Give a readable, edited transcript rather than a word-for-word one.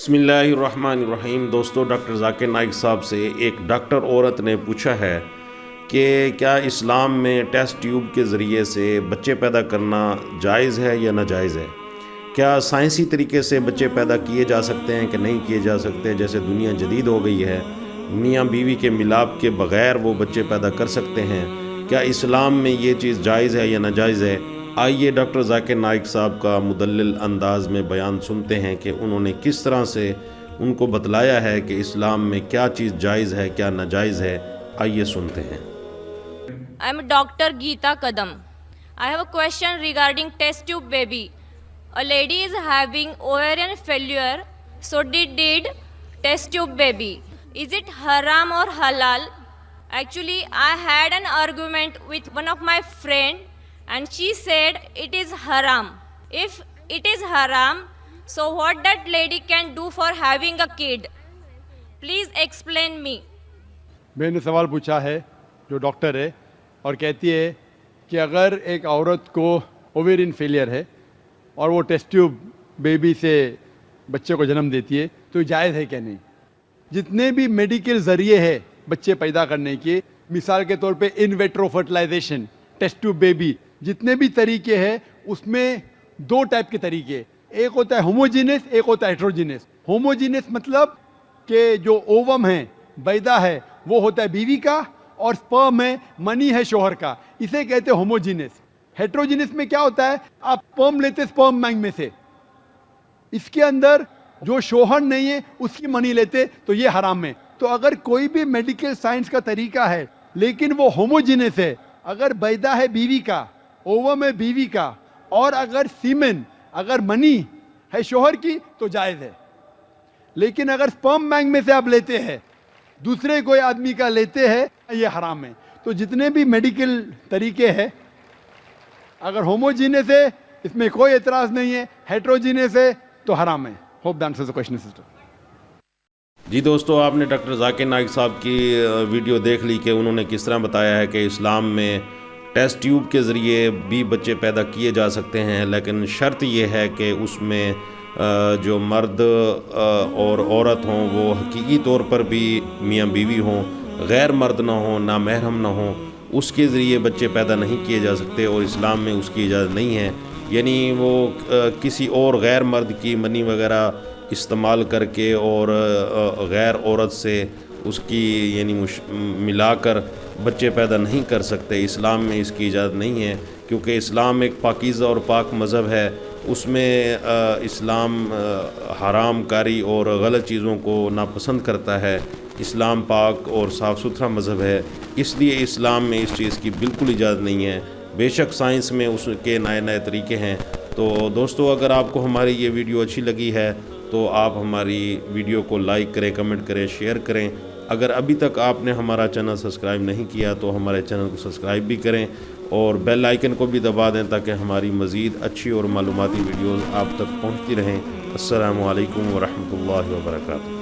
بسم اللہ الرحمن الرحیم۔ دوستو، ڈاکٹر ذاکر نائک صاحب سے ایک ڈاکٹر عورت نے پوچھا ہے کہ کیا اسلام میں ٹیسٹ ٹیوب کے ذریعے سے بچے پیدا کرنا جائز ہے یا ناجائز ہے؟ کیا سائنسی طریقے سے بچے پیدا کیے جا سکتے ہیں کہ نہیں کیے جا سکتے؟ جیسے دنیا جدید ہو گئی ہے، میاں بیوی کے ملاپ کے بغیر وہ بچے پیدا کر سکتے ہیں۔ کیا اسلام میں یہ چیز جائز ہے یا ناجائز ہے؟ آئیے ڈاکٹر ذاکر نائک صاحب کا مدلل انداز میں بیان سنتے ہیں کہ انہوں نے کس طرح سے ان کو بتلایا ہے کہ اسلام میں کیا چیز جائز ہے، کیا ناجائز ہے۔ آئیے سنتے ہیں۔ I am Dr. Geeta Kadam. I have a question regarding test tube baby. A lady is having ovarian failure, so did test tube baby. Is it haram or halal? Actually, I had an argument with one of my friend and she said it is haram. If it is haram, so what that lady can do for having a kid? Please explain me. میں نے سوال پوچھا ہے جو doctor ہے اور کہتی ہے کہ اگر ایک عورت کو اوویرین فیلئر ہے اور وہ ٹیسٹ ٹیوب بیبی سے بچے کو جنم دیتی ہے تو یہ جائز ہے کہ نہیں؟ جتنے بھی میڈیکل ذریعے ہے بچے پیدا کرنے کے، مثال کے طور پہ in vitro fertilisation, test tube baby, جتنے بھی طریقے ہیں اس میں دو ٹائپ کے طریقے، ایک ہوتا ہے ہوموجینس، ایک ہوتا ہے ہیٹروجینس۔ ہوموجینس مطلب کہ جو اووم ہے، بیضہ ہے، وہ ہوتا ہے بیوی کا، اور سپرم ہے، منی ہے شوہر کا، اسے کہتے ہیں ہوموجینس۔ ہیٹروجینس میں کیا ہوتا ہے؟ آپ سپرم لیتے سپرم بینک میں سے، اس کے اندر جو شوہر نہیں ہے اس کی منی لیتے، تو یہ حرام ہے۔ تو اگر کوئی بھی میڈیکل سائنس کا طریقہ ہے لیکن وہ ہوموجینس ہے، اگر بیضہ ہے بیوی کا، اووم ہے بیوی کا، اور اگر سیمن، اگر منی ہے شوہر کی، تو جائز ہے۔ لیکن اگر سپرم بینک میں سے آپ لیتے ہیں، دوسرے کوئی آدمی کا لیتے ہیں، یہ حرام ہے۔ تو جتنے بھی میڈیکل طریقے ہیں، اگر ہوموجینس ہے اس میں کوئی اعتراض نہیں ہے، ہیٹروجینس ہے تو حرام ہے۔ Hope that answers the question sister. جی دوستو، آپ نے ڈاکٹر ذاکر نائک صاحب کی ویڈیو دیکھ لی کہ انہوں نے کس طرح بتایا ہے کہ اسلام میں ٹیسٹ ٹیوب کے ذریعے بھی بچے پیدا کیے جا سکتے ہیں، لیکن شرط یہ ہے کہ اس میں جو مرد اور عورت ہوں وہ حقیقی طور پر بھی میاں بیوی ہوں، غیر مرد نہ ہوں، نامحرم نہ ہوں، اس کے ذریعے بچے پیدا نہیں کیے جا سکتے، اور اسلام میں اس کی اجازت نہیں ہے۔ یعنی وہ کسی اور غیر مرد کی منی وغیرہ استعمال کر کے اور غیر عورت سے اس کی یعنی ملا کر بچے پیدا نہیں کر سکتے۔ اسلام میں اس کی اجازت نہیں ہے، کیونکہ اسلام ایک پاکیزہ اور پاک مذہب ہے۔ اس میں اسلام حرام کاری اور غلط چیزوں کو ناپسند کرتا ہے۔ اسلام پاک اور صاف ستھرا مذہب ہے، اس لیے اسلام میں اس چیز کی بالکل اجازت نہیں ہے۔ بے شک سائنس میں اس کے نئے نئے طریقے ہیں۔ تو دوستو، اگر آپ کو ہماری یہ ویڈیو اچھی لگی ہے تو آپ ہماری ویڈیو کو لائک کریں، کمنٹ کریں، شیئر کریں۔ اگر ابھی تک آپ نے ہمارا چینل سبسکرائب نہیں کیا تو ہمارے چینل کو سبسکرائب بھی کریں اور بیل آئیکن کو بھی دبا دیں تاکہ ہماری مزید اچھی اور معلوماتی ویڈیوز آپ تک پہنچتی رہیں۔ السلام علیکم ورحمۃ اللہ وبرکاتہ۔